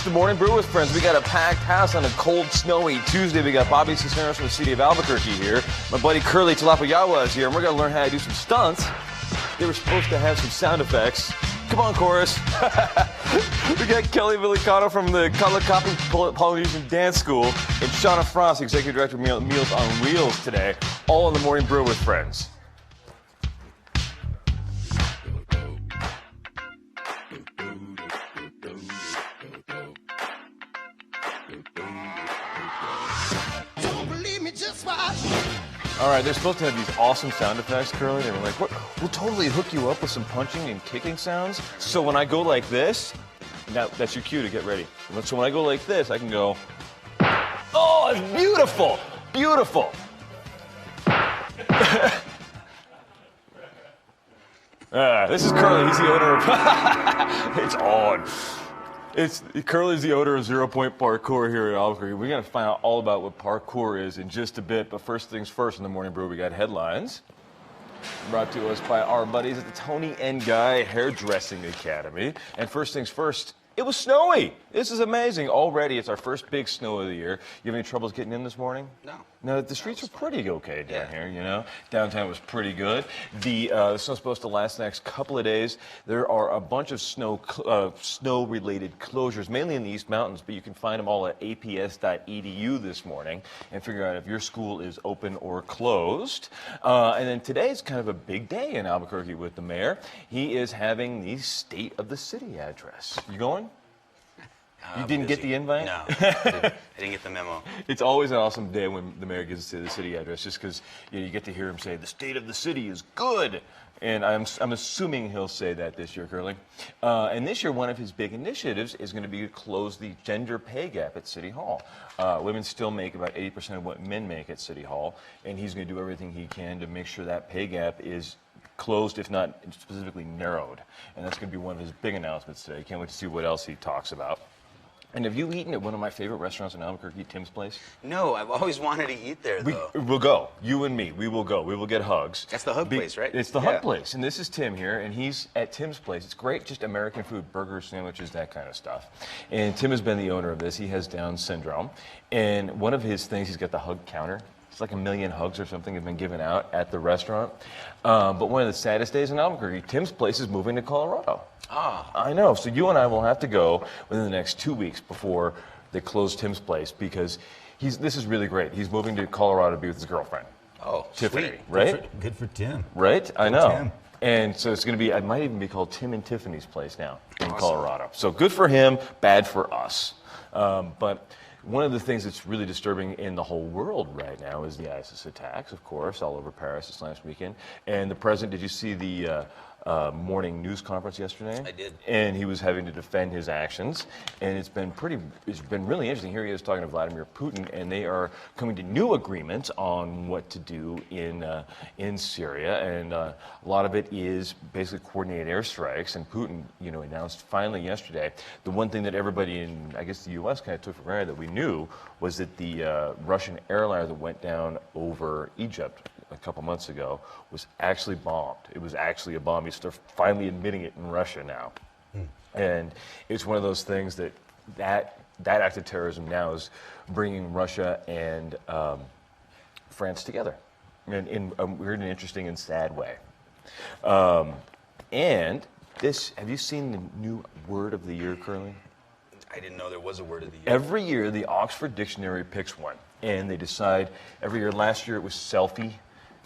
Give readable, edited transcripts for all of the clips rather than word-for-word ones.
the Morning Brew with Friends. We got a packed house on a cold, snowy Tuesday. We got Bobby Cisneros from the city of Albuquerque here. My buddy Curly Talapayawa is here, and we're going to learn how to do some stunts. They were supposed to have some sound effects. Come on, chorus. We got Kelly Villicano from the Kalakapi Polynesian Dance School and Shauna Frost, Executive Director of Meals on Wheels today, all in the Morning Brew with Friends. All right, they're supposed to have these awesome sound effects, Curly. They were like, "What? We'll totally hook you up with some punching and kicking sounds. So when I go like this, now that's your cue to get ready. So when I go like this, I can go, oh, it's beautiful, beautiful." This is Curly. He's the owner of. It's on. Curly's the owner of 0 Point Parkour here at Albuquerque. We're going to find out all about what parkour is in just a bit. But first things first, in the Morning Brew, we got headlines. Brought to us by our buddies at the Tony and Guy Hairdressing Academy. And first things first, it was snowy. This is amazing. Already, it's our first big snow of the year. You have any troubles getting in this morning? No. No, the streets are pretty okay down here, you know. Downtown was pretty good. The snow's supposed to last the next couple of days. There are a bunch of snow-related closures, mainly in the East Mountains, but you can find them all at aps.edu this morning and figure out if your school is open or closed. And then today's kind of a big day in Albuquerque with the mayor. He is having the State of the City address. You going? You didn't get the invite? No, I didn't get the memo. It's always an awesome day when the mayor gives to the city address, just because you get to hear him say, "The state of the city is good." And I'm assuming he'll say that this year, Curly. And this year, one of his big initiatives is going to be to close the gender pay gap at City Hall. Women still make about 80% of what men make at City Hall, and he's going to do everything he can to make sure that pay gap is closed, if not specifically narrowed. And that's going to be one of his big announcements today. Can't wait to see what else he talks about. And have you eaten at one of my favorite restaurants in Albuquerque, Tim's Place? No, I've always wanted to eat there, though. We'll go. You and me. We will go. We will get hugs. That's the Hug Place, right? It's the Hug Place. And this is Tim here, and he's at Tim's Place. It's great, just American food, burgers, sandwiches, that kind of stuff. And Tim has been the owner of this. He has Down syndrome. And one of his things, he's got the hug counter. It's like 1 million hugs or something have been given out at the restaurant. But one of the saddest days in Albuquerque, Tim's Place is moving to Colorado. Ah. I know. So you and I will have to go within the next 2 weeks before they close Tim's Place, because this is really great. He's moving to Colorado to be with his girlfriend. Oh, Tiffany, sweet. right? Good for Tim. Right? I know. Tim. And so it's going to be, it might even be called Tim and Tiffany's Place now in Colorado. So good for him, bad for us. But one of the things that's really disturbing in the whole world right now is the ISIS attacks, of course, all over Paris this last weekend. And the president, did you see the morning news conference yesterday? I did. And he was having to defend his actions. And it's been really interesting. Here he is talking to Vladimir Putin, and they are coming to new agreements on what to do in Syria. And a lot of it is basically coordinated airstrikes. And Putin, announced finally yesterday, the one thing that everybody in, I guess, the U.S. kind of took for granted that we knew was that the Russian airliner that went down over Egypt a couple months ago was actually bombed. It was actually a bomb. They're finally admitting it in Russia now. And it's one of those things that act of terrorism now is bringing Russia and France together in a weird and interesting and sad way. And this, have you seen the new word of the year, Curly? I didn't know there was a word of the year. Every year, the Oxford Dictionary picks one, and they decide every year. Last year, it was selfie,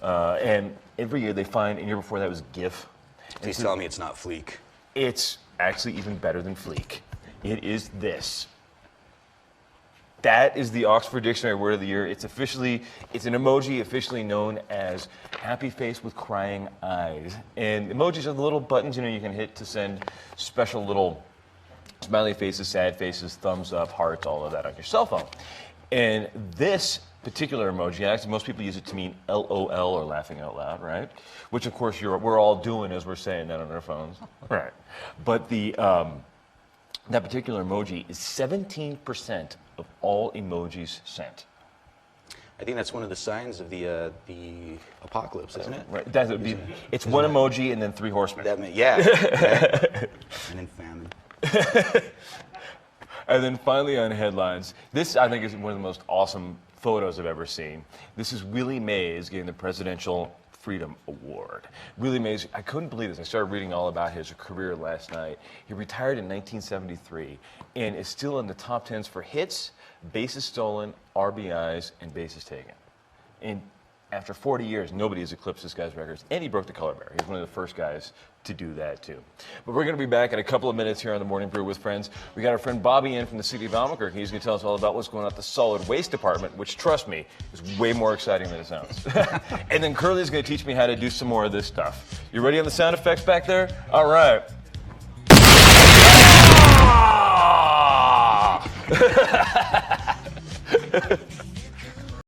and every year they find, and the year before that was GIF. He's telling me it's not Fleek. It's actually even better than Fleek. It is this. That is the Oxford Dictionary word of the year. It's an emoji officially known as happy face with crying eyes. And emojis are the little buttons, you can hit to send special little smiley faces, sad faces, thumbs up, hearts, all of that on your cell phone. And this particular emoji, actually most people use it to mean LOL or laughing out loud, right? Which of course we're all doing as we're saying that on our phones. Right. But that particular emoji is 17% of all emojis sent. I think that's one of the signs of the apocalypse, isn't it? Right. It's one emoji and then 3 horsemen. Yeah. And then famine. And then finally on headlines, this I think is one of the most awesome photos I've ever seen. This is Willie Mays getting the Presidential Freedom Award. Willie Mays, I couldn't believe this. I started reading all about his career last night. He retired in 1973 and is still in the top 10s for hits, bases stolen, RBIs, and bases taken. And after 40 years, nobody has eclipsed this guy's records. And he broke the color barrier. He's one of the first guys to do that, too. But we're going to be back in a couple of minutes here on the Morning Brew with Friends. We got our friend Bobby in from the city of Albuquerque. He's going to tell us all about what's going on at the solid waste department, which, trust me, is way more exciting than it sounds. And then Curly's going to teach me how to do some more of this stuff. You ready on the sound effects back there? All right. Ah!